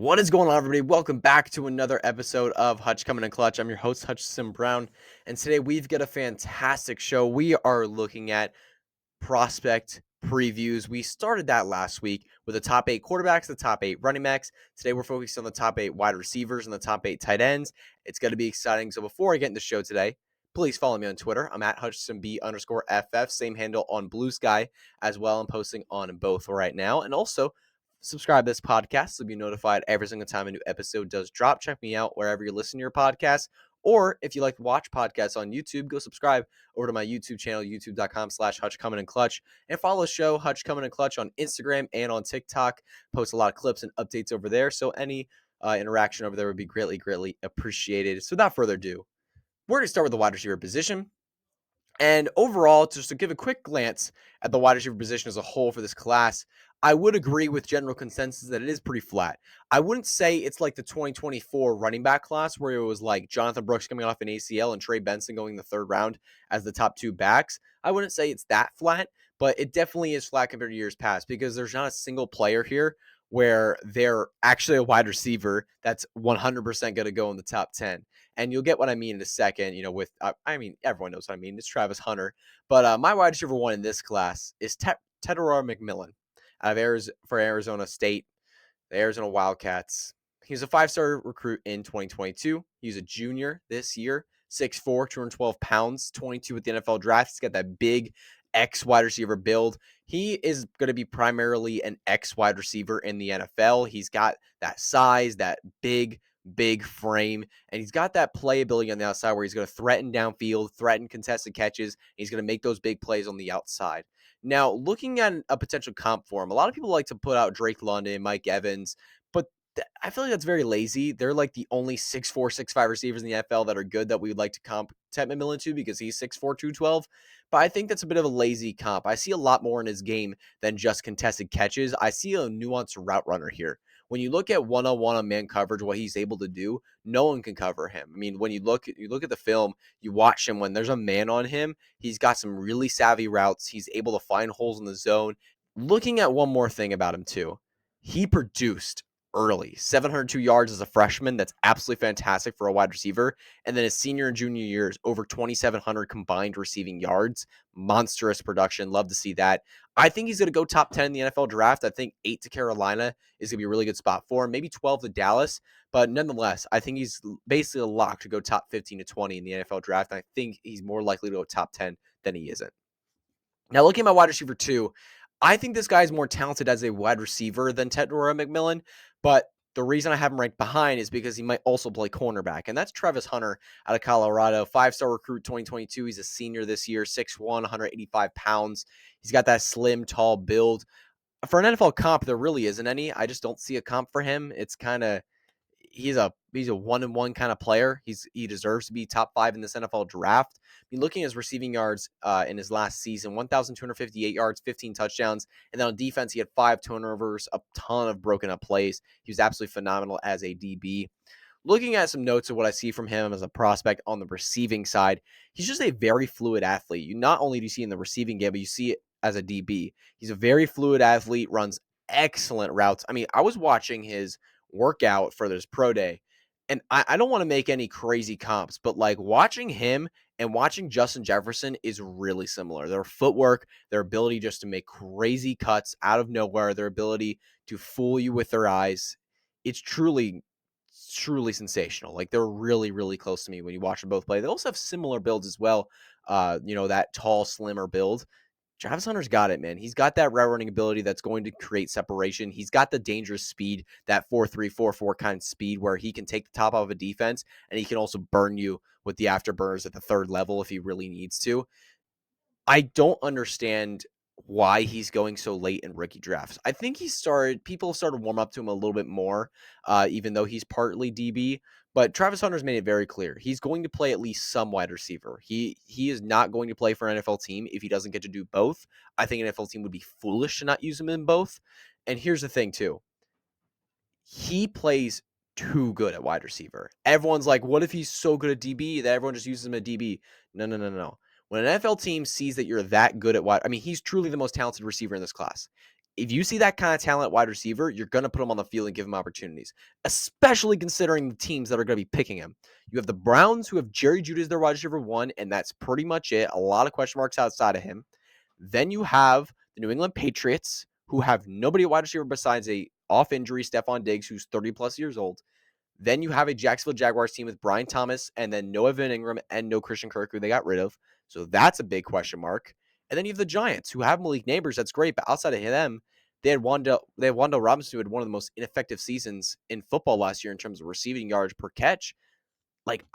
What is going on, everybody? Welcome back to another episode of Hutch Coming in Clutch. I'm your host, Hutchison Brown, and today we've got a fantastic show. We are looking at prospect previews. We started that last week with the top 8 quarterbacks, the top 8 running backs. Today we're focused on the top 8 wide receivers and the top 8 tight ends. It's going to be exciting. So before I get into the show today, please follow me on Twitter. I'm at HutchisonB_FF, same handle on Blue Sky as well. I'm posting on both right now. And also, subscribe to this podcast to be notified every single time a new episode does drop. Check me out wherever you listen to your podcasts. Or if you like to watch podcasts on YouTube, go subscribe over to my YouTube channel, youtube.com/Hutch Coming in Clutch, and follow the show Hutch Coming in Clutch on Instagram and on TikTok. Post a lot of clips and updates over there. So any interaction over there would be greatly, greatly appreciated. So without further ado, we're going to start with the wide receiver position. And overall, just to give a quick glance at the wide receiver position as a whole for this class, I would agree with general consensus that it is pretty flat. I wouldn't say it's like the 2024 running back class where it was like Jonathan Brooks coming off an ACL and Trey Benson going the third round as the top two backs. I wouldn't say it's that flat, but it definitely is flat compared to years past because there's not a single player here where they're actually a wide receiver that's 100% going to go in the top 10. And you'll get what I mean in a second, with, everyone knows what I mean. It's Travis Hunter. But my wide receiver one in this class is Tedorah McMillan out of Arizona State, the Arizona Wildcats. He was a 5-star recruit in 2022. He's a junior this year, 6'4", 212 pounds, 22 at the NFL draft. He's got that big X wide receiver build. He is going to be primarily an X wide receiver in the NFL. He's got that size, that big frame, and he's got that playability on the outside where he's going to threaten downfield, threaten contested catches. He's going to make those big plays on the outside. Now, looking at a potential comp for him, a lot of people like to put out Drake London, Mike Evans, but I feel like that's very lazy. They're like the only 6'4", 6'5" receivers in the NFL that are good that we would like to comp Ted McMillan to because he's 6'4", 212. But I think that's a bit of a lazy comp. I see a lot more in his game than just contested catches. I see a nuanced route runner here. When you look at one-on-one on man coverage, what he's able to do, no one can cover him. I mean, when you look at the film, you watch him when there's a man on him, he's got some really savvy routes. He's able to find holes in the zone. Looking at one more thing about him too, he produced early, 702 yards as a freshman. That's absolutely fantastic for a wide receiver. And then his senior and junior years, over 2,700 combined receiving yards. Monstrous production. Love to see that. I think he's going to go top 10 in the NFL draft. I think 8 to Carolina is going to be a really good spot for him. Maybe 12 to Dallas. But nonetheless, I think he's basically a lock to go top 15 to 20 in the NFL draft. And I think he's more likely to go top 10 than he isn't. Now, looking at my wide receiver 2, I think this guy is more talented as a wide receiver than Tedorah McMillan, but the reason I have him ranked behind is because he might also play cornerback, and that's Travis Hunter out of Colorado, 5-star recruit 2022. He's a senior this year, 6'1", 185 pounds. He's got that slim, tall build. For an NFL comp, there really isn't any. I just don't see a comp for him. It's kind of he's a one-and-one kind of player. He deserves to be top 5 in this NFL draft. I mean, looking at his receiving yards in his last season, 1,258 yards, 15 touchdowns, and then on defense he had 5 turnovers, a ton of broken up plays. He was absolutely phenomenal as a DB. Looking at some notes of what I see from him as a prospect on the receiving side, he's just a very fluid athlete. You not only do you see in the receiving game, but you see it as a DB. He's a very fluid athlete, runs excellent routes. I mean, I was watching his workout for this pro day, and I don't want to make any crazy comps, but like watching him and watching Justin Jefferson is really similar. Their footwork, their ability just to make crazy cuts out of nowhere, their ability to fool you with their eyes. It's truly sensational. Like they're really, really close to me when you watch them both play. They also have similar builds as well. That tall, slimmer build. Travis Hunter's got it, man. He's got that route running ability that's going to create separation. He's got the dangerous speed, that 4.3, 4.4 kind of speed where he can take the top off of a defense and he can also burn you with the afterburners at the third level if he really needs to. I don't understand why he's going so late in rookie drafts. I think people started to warm up to him a little bit more, even though he's partly DB. But Travis Hunter's made it very clear he's going to play at least some wide receiver. He is not going to play for an NFL team if he doesn't get to do both. I think an NFL team would be foolish to not use him in both. And here's the thing too. He plays too good at wide receiver. Everyone's like, what if he's so good at DB that everyone just uses him at DB? No. When an NFL team sees that you're that good at wide, I mean, he's truly the most talented receiver in this class. if you see that kind of talent at wide receiver, you're going to put him on the field and give him opportunities, especially considering the teams that are going to be picking him. You have the Browns, who have Jerry Jeudy as their wide receiver 1, and that's pretty much it. A lot of question marks outside of him. Then you have the New England Patriots, who have nobody at wide receiver besides a off injury Stephon Diggs, who's 30 plus years old. Then you have a Jacksonville Jaguars team with Brian Thomas and then no Evan Ingram and no Christian Kirk, who they got rid of. So that's a big question mark. And then you have the Giants, who have Malik Neighbors. That's great. But outside of them, they had Wanda Robinson, who had one of the most ineffective seasons in football last year in terms of receiving yards per catch. Like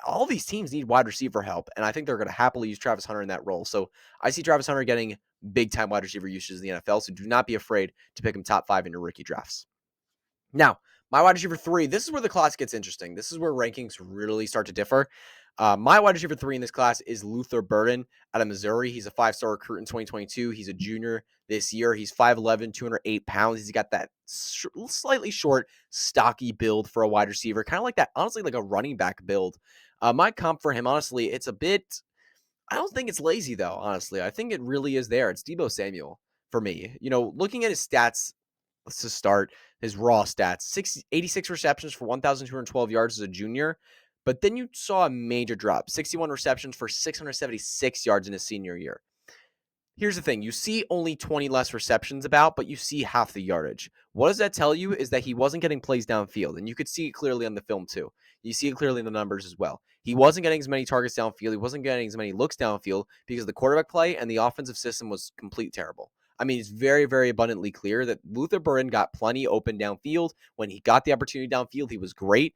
all these teams need wide receiver help, and I think they're going to happily use Travis Hunter in that role. So I see Travis Hunter getting big-time wide receiver usage in the NFL, so do not be afraid to pick him top 5 in your rookie drafts. Now, my wide receiver 3, this is where the class gets interesting. This is where rankings really start to differ. My wide receiver 3 in this class is Luther Burden out of Missouri. He's a 5-star recruit in 2022. He's a junior this year. He's 5'11", 208 pounds. He's got that slightly short, stocky build for a wide receiver, kind of like that, honestly, like a running back build. My comp for him, honestly, it's a bit, I don't think it's lazy, though, honestly. I think it really is there. It's Deebo Samuel for me. Looking at his stats, let's just start his raw stats. 86 receptions for 1,212 yards as a junior. But then you saw a major drop, 61 receptions for 676 yards in his senior year. Here's the thing. You see only 20 less receptions but you see half the yardage. What does that tell you is that he wasn't getting plays downfield, and you could see it clearly on the film too. You see it clearly in the numbers as well. He wasn't getting as many targets downfield. He wasn't getting as many looks downfield because the quarterback play and the offensive system was complete terrible. I mean, it's very, very abundantly clear that Luther Burden got plenty open downfield. When he got the opportunity downfield, he was great.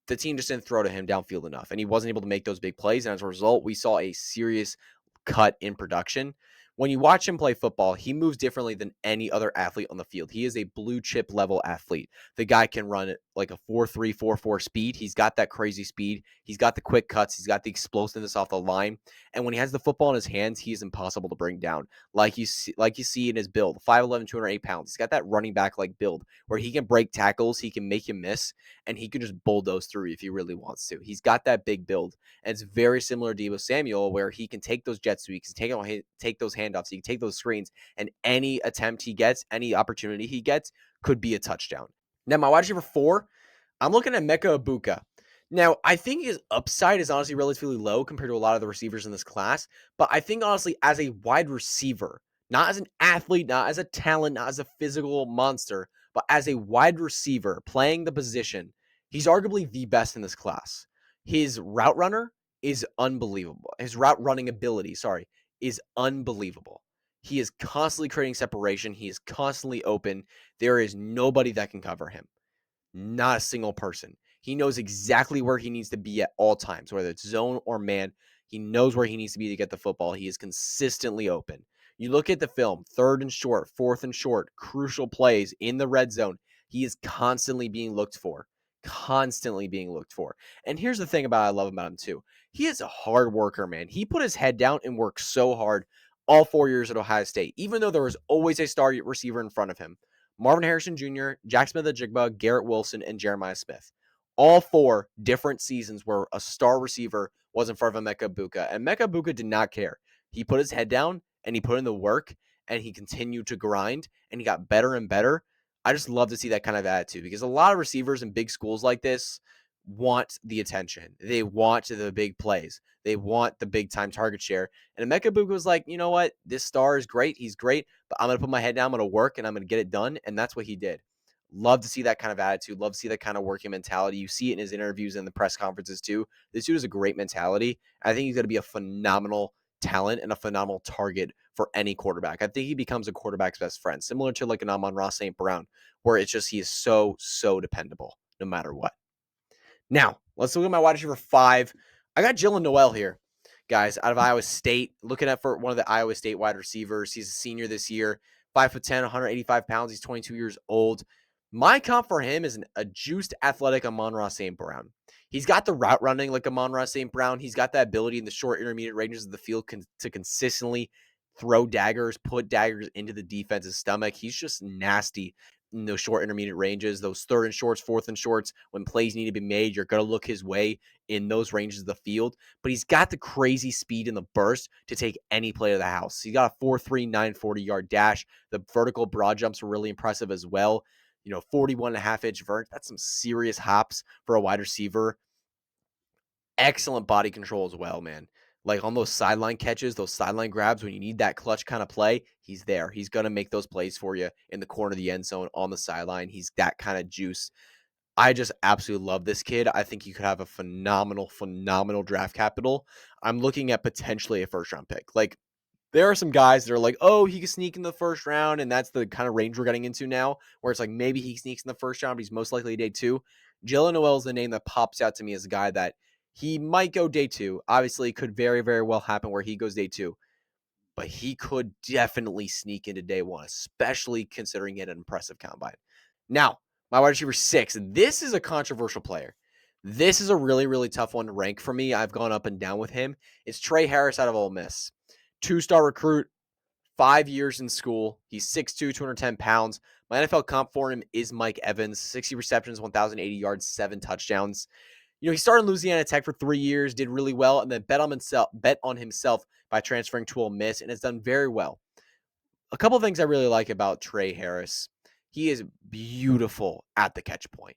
The team just didn't throw to him downfield enough, and he wasn't able to make those big plays. And as a result, we saw a serious cut in production. When you watch him play football, he moves differently than any other athlete on the field. He is a blue chip level athlete. The guy can run like a 4.3, 4.4 speed. He's got that crazy speed. He's got the quick cuts. He's got the explosiveness off the line. And when he has the football in his hands, he is impossible to bring down. Like you see in his build, 5'11", 208 pounds. He's got that running back like build where he can break tackles, he can make you miss, and he can just bulldoze through if he really wants to. He's got that big build. And it's very similar to Deebo Samuel, where he can take those jet sweeps, take those handoffs, he can take those screens, and any attempt he gets, any opportunity he gets, could be a touchdown. Now, my wide receiver 4, I'm looking at Emeka Egbuka. Now, I think his upside is honestly relatively low compared to a lot of the receivers in this class, but I think honestly as a wide receiver, not as an athlete, not as a talent, not as a physical monster, but as a wide receiver playing the position, he's arguably the best in this class. His route runner is unbelievable. His route running ability, is unbelievable. He is constantly creating separation. He is constantly open. There is nobody that can cover him. Not a single person. He knows exactly where he needs to be at all times, whether it's zone or man. He knows where he needs to be to get the football. He is consistently open. You look at the film, 3rd and short, 4th and short, crucial plays in the red zone. He is constantly being looked for. Constantly being looked for. And here's the thing I love about him too. He is a hard worker, man. He put his head down and worked so hard all 4 years at Ohio State, even though there was always a star receiver in front of him. Marvin Harrison Jr., Jack Smith-Njigba, Garrett Wilson, and Jeremiah Smith. All 4 different seasons where a star receiver was in front of Emeka Egbuka. And Emeka Egbuka did not care. He put his head down, and he put in the work, and he continued to grind, and he got better and better. I just love to see that kind of attitude because a lot of receivers in big schools like this want the attention. They want the big plays. They want the big time target share. And Emeka Egbuka was like, you know what? This star is great. He's great, but I'm going to put my head down. I'm going to work and I'm going to get it done. And that's what he did. Love to see that kind of attitude. Love to see that kind of working mentality. You see it in his interviews and the press conferences too. This dude has a great mentality. I think he's going to be a phenomenal talent and a phenomenal target for any quarterback. I think he becomes a quarterback's best friend, similar to like an Amon-Ra St. Brown, where it's just he is so dependable no matter what. Now, let's look at my wide receiver 5. I got Jalen Noel here, guys, out of Iowa State. Looking at for one of the Iowa State wide receivers. He's a senior this year, 5'10", 185 pounds. He's 22 years old. My comp for him is a juiced athletic Amon-Ra St. Brown. He's got the route running like Amon-Ra St. Brown. He's got that ability in the short intermediate ranges of the field to consistently throw daggers, put daggers into the defense's stomach. He's just nasty. in those short intermediate ranges, those third and shorts, fourth and shorts. When plays need to be made, you're going to look his way in those ranges of the field. But he's got the crazy speed and the burst to take any play to the house. He got a 4.3 940-yard dash. The vertical broad jumps were really impressive as well. 41.5-inch vert. That's some serious hops for a wide receiver. Excellent body control as well, man. Like on those sideline catches, those sideline grabs, when you need that clutch kind of play, he's there. He's going to make those plays for you in the corner of the end zone on the sideline. He's that kind of juice. I just absolutely love this kid. I think he could have a phenomenal draft capital. I'm looking at potentially a first round pick. Like, there are some guys that are like, oh, he can sneak in the first round, and that's the kind of range we're getting into now, where it's like maybe he sneaks in the first round, but he's most likely day 2. Jalen Noel is the name that pops out to me as a guy that he might go day 2. Obviously, it could very, very well happen where he goes day 2, but he could definitely sneak into day 1, especially considering he had an impressive combine. Now, my wide receiver 6, this is a controversial player. This is a really, really tough one to rank for me. I've gone up and down with him. It's Trey Harris out of Ole Miss. 2-star recruit, 5 years in school. He's 6'2", 210 pounds. My NFL comp for him is Mike Evans, 60 receptions, 1,080 yards, 7 touchdowns. He started in Louisiana Tech for 3 years, did really well, and then bet on himself by transferring to Ole Miss, and has done very well. A couple of things I really like about Trey Harris. He is beautiful at the catch point.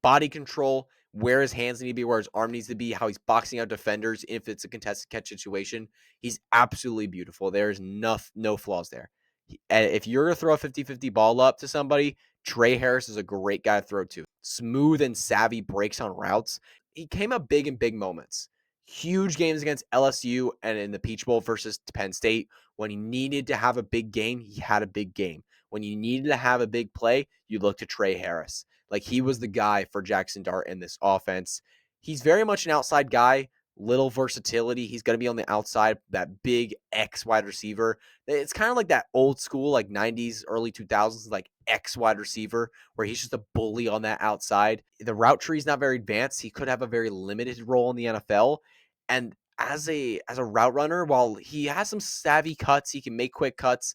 Body control, where his hands need to be, where his arm needs to be, how he's boxing out defenders if it's a contested catch situation. He's absolutely beautiful. There's no flaws there. If you're going to throw a 50-50 ball up to somebody, Trey Harris is a great guy to throw to. Smooth and savvy breaks on routes. He came up big in big moments. Huge games against LSU and in the Peach Bowl versus Penn State. When he needed to have a big game, he had a big game. When you needed to have a big play, you look to Trey Harris. Like, he was the guy for Jackson Dart in this offense. He's very much an outside guy, little versatility. He's going to be on the outside, that big X wide receiver. It's kind of like that old school, like 90s, early 2000s, like X wide receiver, where he's just a bully on that outside. The route tree is not very advanced. He could have a very limited role in the NFL. And as a route runner, while he has some savvy cuts, he can make quick cuts,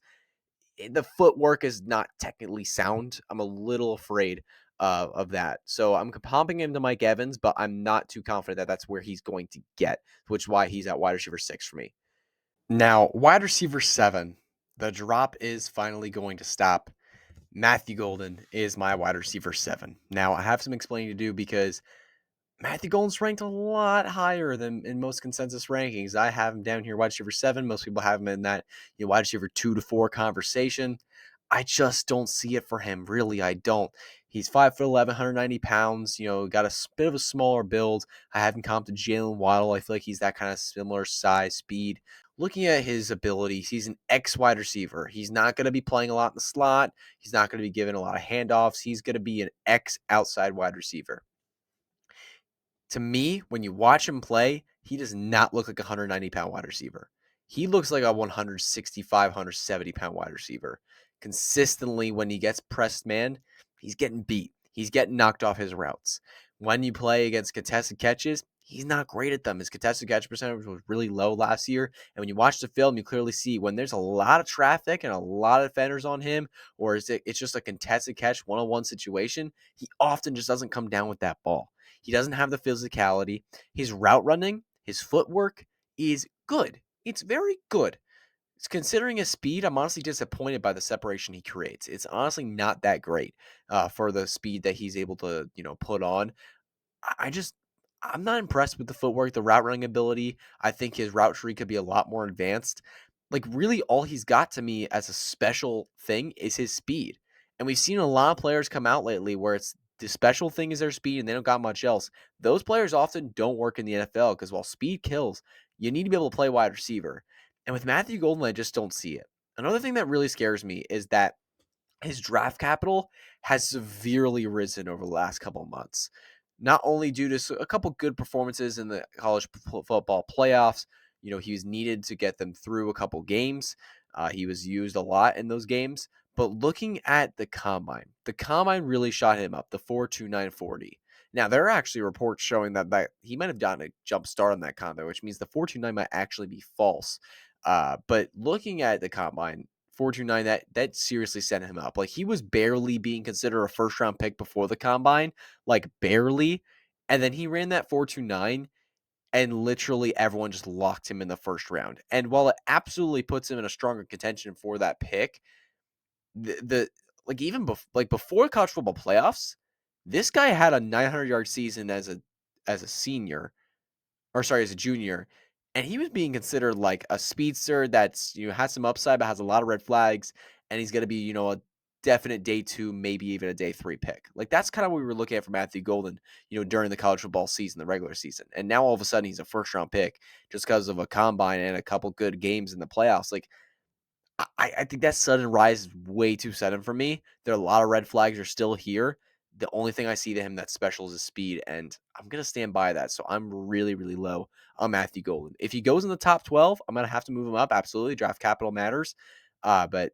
the footwork is not technically sound. I'm a little afraid of that. So I'm comping him to Mike Evans, but I'm not too confident that that's where he's going to get, which is why he's at wide receiver 6 for me. Now, wide receiver 7, the drop is finally going to stop. Matthew Golden is my wide receiver 7. Now, I have some explaining to do because Matthew Golden's ranked a lot higher than in most consensus rankings. I have him down here wide receiver 7. Most people have him in that wide receiver 2 to 4 conversation. I just don't see it for him. Really, I don't. He's 5'11", 190 pounds, got a bit of a smaller build. I have him comped to Jalen Waddle. I feel like he's that kind of similar size, speed. Looking at his abilities, he's an X wide receiver. He's not going to be playing a lot in the slot. He's not going to be given a lot of handoffs. He's going to be an X outside wide receiver. To me, when you watch him play, he does not look like a 190-pound wide receiver. He looks like a 165, 170-pound wide receiver. Consistently, when he gets pressed man, he's getting beat. He's getting knocked off his routes. When you play against contested catches, he's not great at them. His contested catch percentage was really low last year. And when you watch the film, you clearly see when there's a lot of traffic and a lot of defenders on him, or it's just a contested catch, one-on-one situation, he often just doesn't come down with that ball. He doesn't have the physicality. His route running, his footwork is good. It's very good. Considering his speed, I'm honestly disappointed by the separation he creates. It's honestly not that great for the speed that he's able to, put on. I'm not impressed with the footwork, the route running ability. I think his route tree could be a lot more advanced. Like, really, all he's got to me as a special thing is his speed. And we've seen a lot of players come out lately where it's the special thing is their speed and they don't got much else. Those players often don't work in the NFL because while speed kills, you need to be able to play wide receiver. And with Matthew Golden, I just don't see it. Another thing that really scares me is that his draft capital has severely risen over the last couple of months. Not only due to a couple good performances in the college football playoffs, he was needed to get them through a couple games. He was used a lot in those games. But looking at the combine really shot him up, the 4.29 40. Now, there are actually reports showing that he might have gotten a jump start on that combine, which means the 4.29 might actually be false. But looking at the combine, 4.29, that seriously sent him up. Like, he was barely being considered a first round pick before the combine, like barely. And then he ran that 4.29 and literally everyone just locked him in the first round. And while it absolutely puts him in a stronger contention for that pick, the like even before college football playoffs, this guy had a 900-yard season as a senior, or sorry, as a junior, and he was being considered like a speedster that's, has some upside but has a lot of red flags, and he's going to be, a definite day 2, maybe even a day 3 pick. Like, that's kind of what we were looking at for Matthew Golden, during the college football season, the regular season. And now all of a sudden he's a first round pick just because of a combine and a couple good games in the playoffs. Like, I think that sudden rise is way too sudden for me. There are a lot of red flags are still here. The only thing I see to him that's special is his speed, and I'm going to stand by that. So I'm really, really low on Matthew Golden. If he goes in the top 12, I'm going to have to move him up. Absolutely. Draft capital matters. But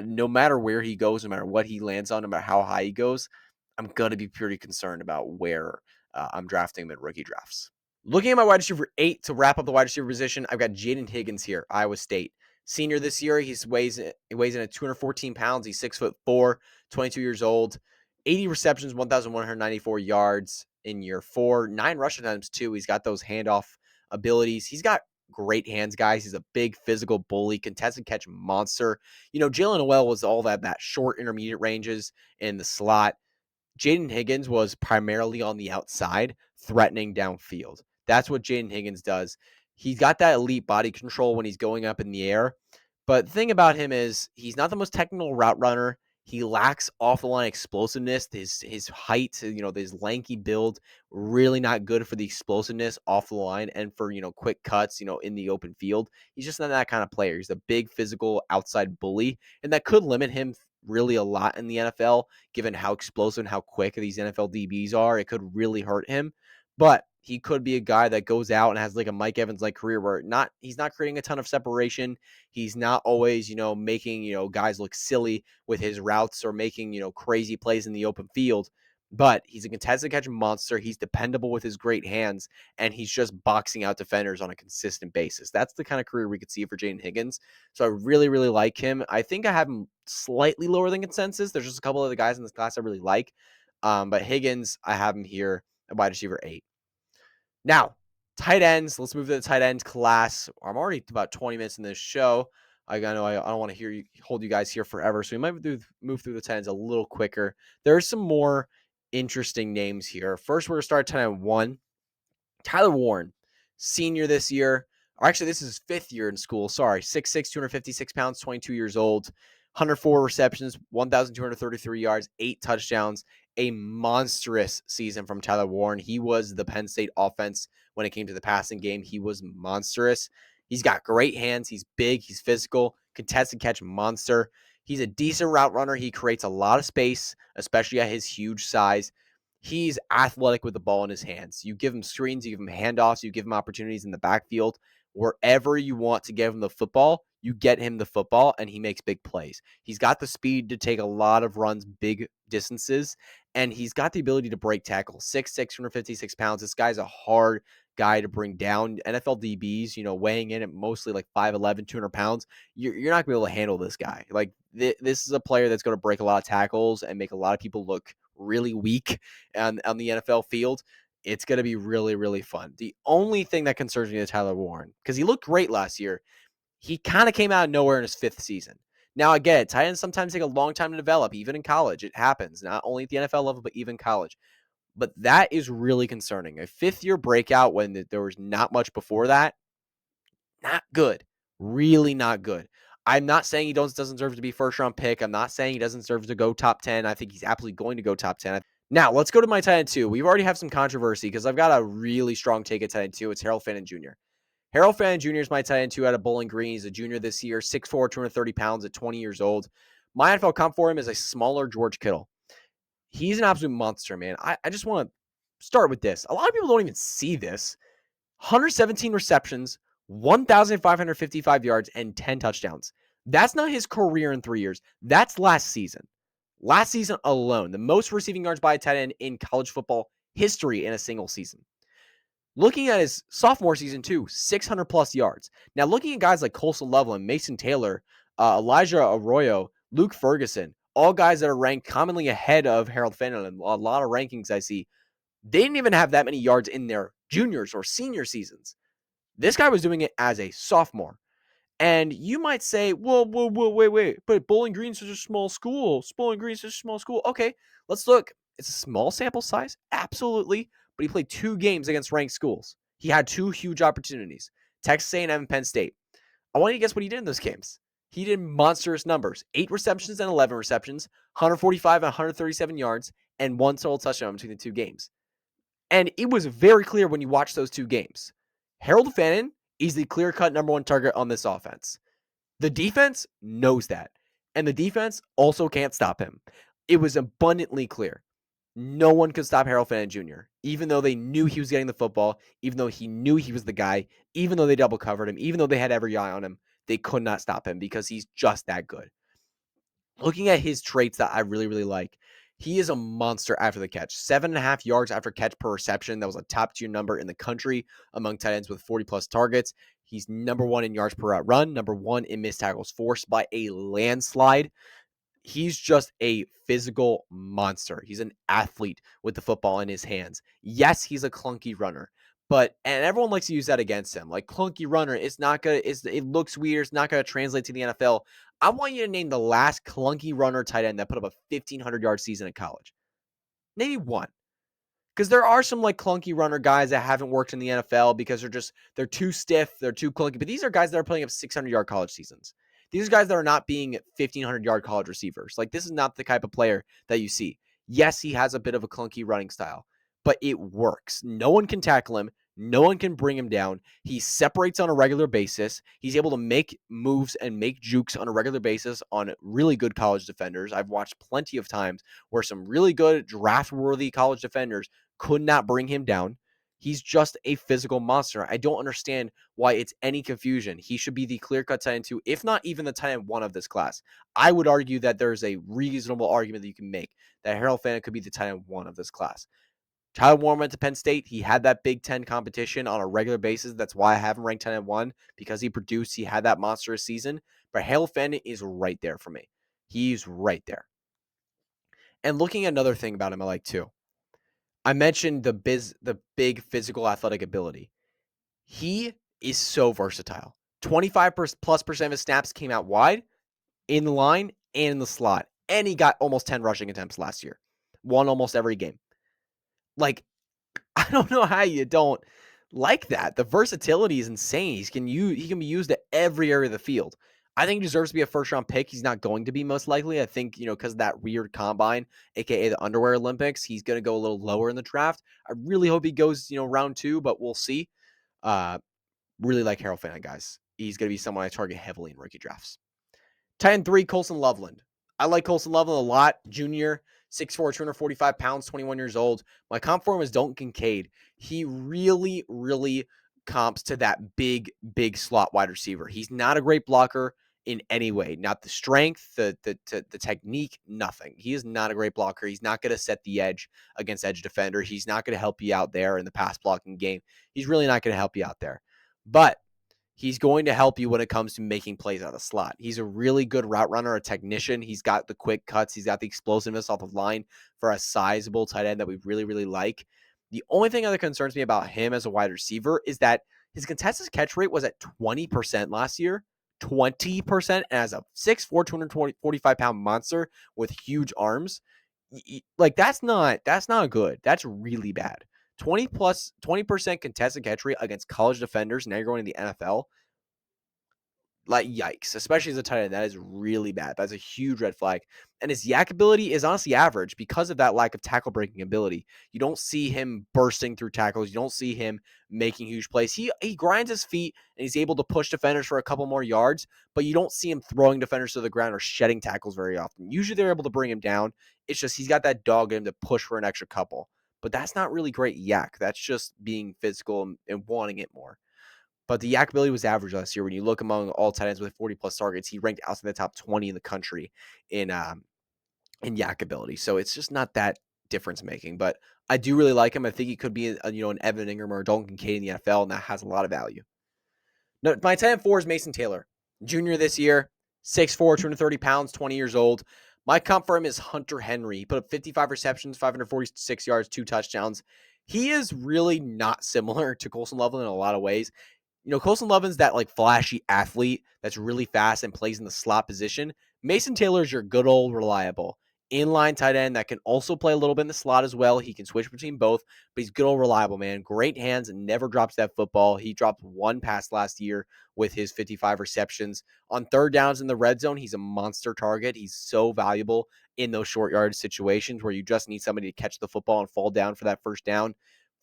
no matter where he goes, no matter what he lands on, no matter how high he goes, I'm going to be pretty concerned about where I'm drafting him in rookie drafts. Looking at my wide receiver 8 to wrap up the wide receiver position, I've got Jaden Higgins here, Iowa State. Senior this year, he weighs in at 214 pounds. He's 6'4", 22 years old, 80 receptions, 1,194 yards in year 4, 9 rushing attempts too. He's got those handoff abilities. He's got great hands, guys. He's a big physical bully, contested catch monster. Jalen Noel was all that short intermediate ranges in the slot. Jaden Higgins was primarily on the outside, threatening downfield. That's what Jaden Higgins does. He's got that elite body control when he's going up in the air. But the thing about him is he's not the most technical route runner. He lacks off the line explosiveness. His height, his lanky build, really not good for the explosiveness off the line and for, quick cuts, in the open field. He's just not that kind of player. He's a big physical outside bully, and that could limit him really a lot in the NFL, given how explosive and how quick these NFL DBs are. It could really hurt him, but he could be a guy that goes out and has like a Mike Evans like career where he's not creating a ton of separation. He's not always, making, guys look silly with his routes or making, crazy plays in the open field. But he's a contested catch monster. He's dependable with his great hands, and he's just boxing out defenders on a consistent basis. That's the kind of career we could see for Jaden Higgins. So I really, really like him. I think I have him slightly lower than consensus. There's just a couple of the guys in this class I really like. But Higgins, I have him here at wide receiver 8. Now, tight ends. Let's move to the tight end class. I'm already about 20 minutes in this show. I know I don't want to hold you guys here forever, so we might move through the tight ends a little quicker. There's some more interesting names here. First, we're going to start tight end 1. Tyler Warren, senior this year. Or actually, this is his 5th year in school. Sorry, 6'6", 256 pounds, 22 years old. 104 receptions, 1,233 yards, 8 touchdowns. A monstrous season from Tyler Warren. He was the Penn State offense when it came to the passing game. He was monstrous. He's got great hands. He's big. He's physical. Contested catch monster. He's a decent route runner. He creates a lot of space, especially at his huge size. He's athletic with the ball in his hands. You give him screens, you give him handoffs, you give him opportunities in the backfield. Wherever you want to give him the football, you get him the football, and he makes big plays. He's got the speed to take a lot of runs, big distances, and he's got the ability to break tackles. 6'6", 256 pounds. This guy's a hard guy to bring down. NFL DBs, weighing in at mostly like 5'11", 200 pounds. You're not going to be able to handle this guy. Like, this is a player that's going to break a lot of tackles and make a lot of people look really weak on the NFL field. It's going to be really, really fun. The only thing that concerns me is Tyler Warren, because he looked great last year. He kind of came out of nowhere in his 5th season. Now, I get it. Tight ends sometimes take a long time to develop, even in college. It happens, not only at the NFL level, but even college. But that is really concerning. A 5th-year breakout when there was not much before that, not good. Really not good. I'm not saying he doesn't deserve to be first-round pick. I'm not saying he doesn't deserve to go top 10. I think he's absolutely going to go top 10. Now, let's go to my tight end 2. We've already have some controversy because I've got a really strong take at tight end 2. It's Harold Fannin Jr. Harold Fannin Jr. is my tight end 2 out of Bowling Green. He's a junior this year, 6'4", 230 pounds at 20 years old. My NFL comp for him is a smaller George Kittle. He's an absolute monster, man. I just want to start with this. A lot of people don't even see this. 117 receptions, 1,555 yards, and 10 touchdowns. That's not his career in 3 years. That's last season. Last season alone, the most receiving yards by a tight end in college football history in a single season. Looking at his sophomore season too, 600 plus yards. Now looking at guys like Colson Level and Mason Taylor Elijah Arroyo, Luke Ferguson, all guys that are ranked commonly ahead of Harold Fannin in a lot of rankings I see. They didn't even have that many yards in their juniors or senior seasons. This guy was doing it as a sophomore. And you might say, whoa, wait. But Bowling Green's such a small school. Bowling Green's such a small school. Okay, let's look. It's a small sample size, absolutely. But he played 2 games against ranked schools. He had 2 huge opportunities, Texas A&M and Penn State. I want you to guess what he did in those games. He did monstrous numbers, 8 receptions and 11 receptions, 145 and 137 yards, and 1 total touchdown between the 2 games. And it was very clear when you watch those 2 games. Harold Fannin is the clear-cut number 1 target on this offense. The defense knows that. And the defense also can't stop him. It was abundantly clear. No one could stop Harold Fannin Jr., even though they knew he was getting the football, even though he knew he was the guy, even though they double covered him, even though they had every eye on him, they could not stop him because he's just that good. Looking at his traits that I really, really like, he is a monster after the catch. 7.5 yards after catch per reception. That was a top tier number in the country among tight ends with 40 plus targets. He's number 1 in yards per route run, number 1 in missed tackles forced by a landslide. He's just a physical monster. He's an athlete with the football in his hands. Yes, he's a clunky runner, but and everyone likes to use that against him. Like clunky runner, it looks weird. It's not gonna translate to the NFL. I want you to name the last clunky runner tight end that put up a 1,500-yard season in college. Maybe one. Because there are some like clunky runner guys that haven't worked in the NFL because they're too stiff, they're too clunky. But these are guys that are putting up 600-yard college seasons. These are guys that are not being 1,500-yard college receivers. Like this is not the type of player that you see. Yes, he has a bit of a clunky running style, but it works. No one can tackle him. No one can bring him down. He separates on a regular basis. He's able to make moves and make jukes on a regular basis on really good college defenders. I've watched plenty of times where some really good draft-worthy college defenders could not bring him down. He's just a physical monster. I don't understand why it's any confusion. He should be the clear-cut tight end 2, if not even the tight end 1 of this class. I would argue that there's a reasonable argument that you can make that Harold Fannin could be the tight end 1 of this class. Tyler Warren went to Penn State. He had that Big Ten competition on a regular basis. That's why I have him ranked tight end 1, because he produced. He had that monstrous season. But Harold Fannin is right there for me. He's right there. And looking at another thing about him I like too. I mentioned the big physical athletic ability. He is so versatile. 25+% of his snaps came out wide, in the line, and in the slot. And he got almost 10 rushing attempts last year. Won almost every game. Like, I don't know how you don't like that. The versatility is insane. He can be used at every area of the field. I think he deserves to be a first-round pick. He's not going to be most likely. I think, because of that weird combine, aka the Underwear Olympics, he's going to go a little lower in the draft. I really hope he goes, round 2, but we'll see. Really like Harold Fannin, guys. He's going to be someone I target heavily in rookie drafts. Tight end 3, Colson Loveland. I like Colson Loveland a lot. Junior, 6'4", 245 pounds, 21 years old. My comp for him is Dalton Kincaid. He really, really comps to that big slot wide receiver. He's not a great blocker in any way. Not the strength, the technique, nothing. He is not a great blocker. He's not going to set the edge against edge defender. He's not going to help you out there in the pass blocking game. He's really not going to help you out there. But he's going to help you when it comes to making plays out of the slot. He's a really good route runner, a technician. He's got the quick cuts. He's got the explosiveness off the line for a sizable tight end that we really, really like. The only thing that concerns me about him as a wide receiver is that his contested catch rate was at 20% last year. 20%. And as a 6'4", 245-pound monster with huge arms, like that's not good. That's really bad. 20% contested catch rate against college defenders. Now you're going to the NFL. Like, yikes, especially as a tight end. That is really bad. That's a huge red flag. And his yak ability is honestly average because of that lack of tackle breaking ability. You don't see him bursting through tackles. You don't see him making huge plays. He grinds his feet and he's able to push defenders for a couple more yards, but you don't see him throwing defenders to the ground or shedding tackles very often. Usually they're able to bring him down. It's just he's got that dog in him to push for an extra couple. But that's not really great yak. That's just being physical and wanting it more. But the yak ability was average last year. When you look among all tight ends with 40-plus targets, he ranked outside the top 20 in the country in yak ability. So it's just not that difference making. But I do really like him. I think he could be an Evan Ingram or a Dalton Kincaid in the NFL, and that has a lot of value. No, my tight end 4 is Mason Taylor, junior this year. 6'4", 230 pounds, 20 years old. My comp for him is Hunter Henry. He put up 55 receptions, 546 yards, 2 touchdowns. He is really not similar to Colson Loveland in a lot of ways. Colson Loveland's that like flashy athlete that's really fast and plays in the slot position. Mason Taylor is your good old reliable inline tight end that can also play a little bit in the slot as well. He can switch between both, but he's good old reliable, man. Great hands and never drops that football. He dropped one pass last year with his 55 receptions. On third downs in the red zone, he's a monster target. He's so valuable in those short yard situations where you just need somebody to catch the football and fall down for that first down.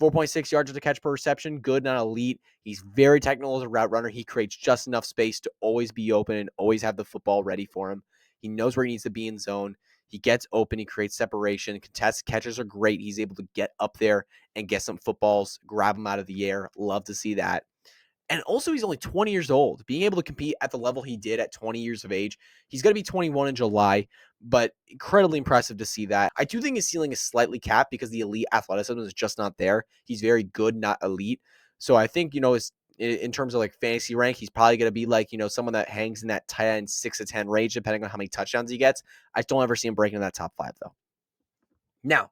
4.6 yards to catch per reception, good, not elite. He's very technical as a route runner. He creates just enough space to always be open and always have the football ready for him. He knows where he needs to be in zone. He gets open. He creates separation. Contest catches are great. He's able to get up there and get some footballs, grab them out of the air. Love to see that. And also, he's only 20 years old. Being able to compete at the level he did at 20 years of age, he's going to be 21 in July, but incredibly impressive to see that. I do think his ceiling is slightly capped because the elite athleticism is just not there. He's very good, not elite. So I think, in terms of like fantasy rank, he's probably going to be like, someone that hangs in that tight end 6 to 10 range, depending on how many touchdowns he gets. I don't ever see him breaking that top 5, though. Now,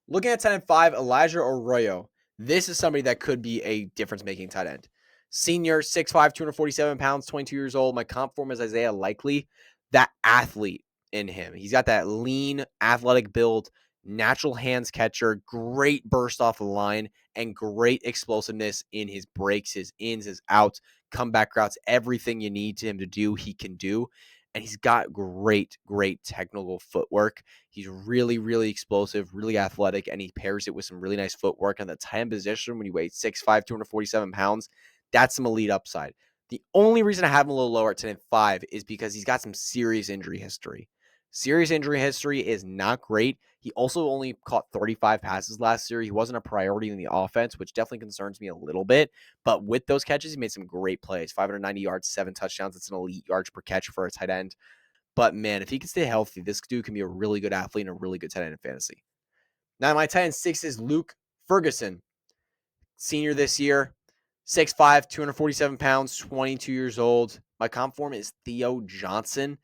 looking at 10 and 5, Elijah Arroyo. This is somebody that could be a difference-making tight end. Senior, 6'5", 247 pounds, 22 years old. My comp form is Isaiah Likely. That athlete in him. He's got that lean, athletic build, natural hands catcher, great burst off the line, and great explosiveness in his breaks, his ins, his outs, comeback routes, everything you need him to do, he can do. And he's got great, great technical footwork. He's really, really explosive, really athletic, and he pairs it with some really nice footwork on the tight end position when he weighs 6'5", 247 pounds. That's some elite upside. The only reason I have him a little lower at 10 and 5 is because he's got some serious injury history. Serious injury history is not great. He also only caught 35 passes last year. He wasn't a priority in the offense, which definitely concerns me a little bit. But with those catches, he made some great plays. 590 yards, 7 touchdowns. That's an elite yards per catch for a tight end. But man, if he can stay healthy, this dude can be a really good athlete and a really good tight end in fantasy. Now, my tight end 6 is Luke Ferguson. Senior this year, 6'5", 247 pounds, 22 years old. My comp form is Theo Johnson.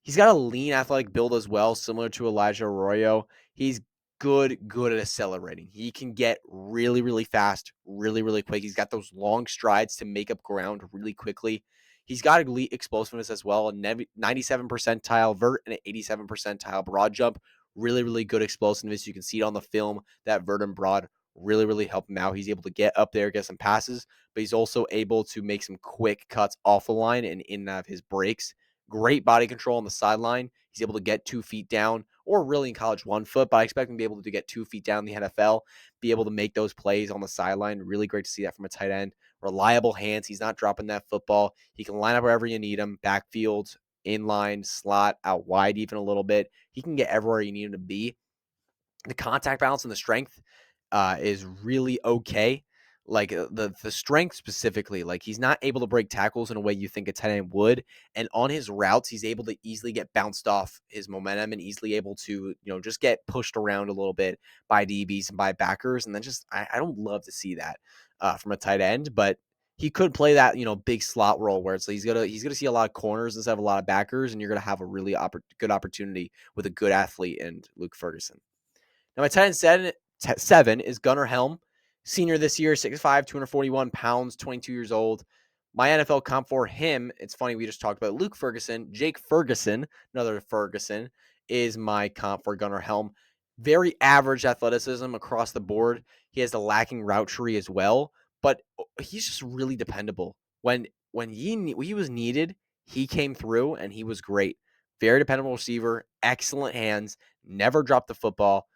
He's got a lean athletic build as well, similar to Elijah Arroyo. He's good at accelerating. He can get really, really fast, really, really quick. He's got those long strides to make up ground really quickly. He's got elite explosiveness as well, a 97 percentile vert and an 87 percentile broad jump. Really, really good explosiveness. You can see it on the film. That vert and broad really, really help him out. He's able to get up there, get some passes, but he's also able to make some quick cuts off the line and in and out of his breaks. Great body control on the sideline. He's able to get 2 feet down, or really in college 1 foot, but I expect him to be able to get 2 feet down in the NFL, be able to make those plays on the sideline. Really great to see that from a tight end. Reliable hands. He's not dropping that football. He can line up wherever you need him, backfield, inline, slot, out wide even a little bit. He can get everywhere you need him to be. The contact balance and the strength is really okay. Like the strength specifically, like he's not able to break tackles in a way you think a tight end would. And on his routes, he's able to easily get bounced off his momentum and easily able to, just get pushed around a little bit by DBs and by backers. And then I don't love to see that from a tight end, but he could play that, big slot role where it's he's gonna see a lot of corners instead of a lot of backers, and you're gonna have a really good opportunity with a good athlete and Luke Ferguson. Now, my tight end 7 is Gunnar Helm. Senior this year, 6'5", 241 pounds, 22 years old. My NFL comp for him, it's funny, we just talked about Luke Ferguson. Jake Ferguson, another Ferguson, is my comp for Gunnar Helm. Very average athleticism across the board. He has the lacking route tree as well, but he's just really dependable. When he was needed, he came through and he was great. Very dependable receiver, excellent hands, never dropped the football.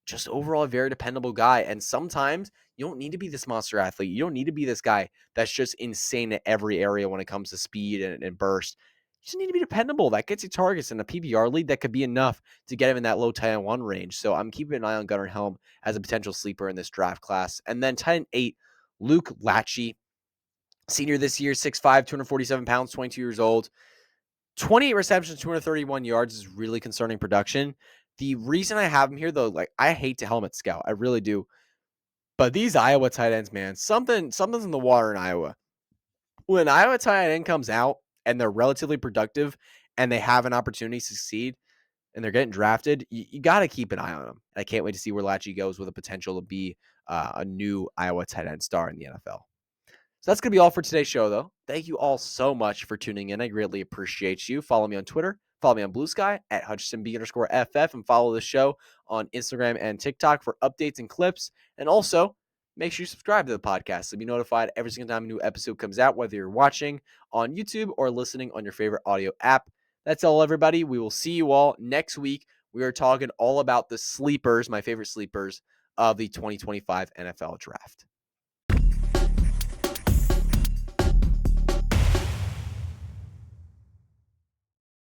Just overall a very dependable guy. And sometimes you don't need to be this monster athlete. You don't need to be this guy that's just insane at every area when it comes to speed and burst. You just need to be dependable. That gets you targets in a PPR league. That could be enough to get him in that low tight end 1 range. So I'm keeping an eye on Gunnar Helm as a potential sleeper in this draft class. And then tight end 8, Luke Lachey. Senior this year, 6'5", 247 pounds, 22 years old. 28 receptions, 231 yards is really concerning production. The reason I have him here, though, I hate to helmet scout. I really do. But these Iowa tight ends, man, something's in the water in Iowa. When Iowa tight end comes out and they're relatively productive and they have an opportunity to succeed and they're getting drafted, you got to keep an eye on them. I can't wait to see where Lachey goes with the potential to be a new Iowa tight end star in the NFL. So that's going to be all for today's show, though. Thank you all so much for tuning in. I greatly appreciate you. Follow me on Twitter. Follow me on Blue Sky at HutchinsonB_FF and follow the show on Instagram and TikTok for updates and clips. And also, make sure you subscribe to the podcast to be notified every single time a new episode comes out, whether you're watching on YouTube or listening on your favorite audio app. That's all, everybody. We will see you all next week. We are talking all about the sleepers, my favorite sleepers of the 2025 NFL Draft.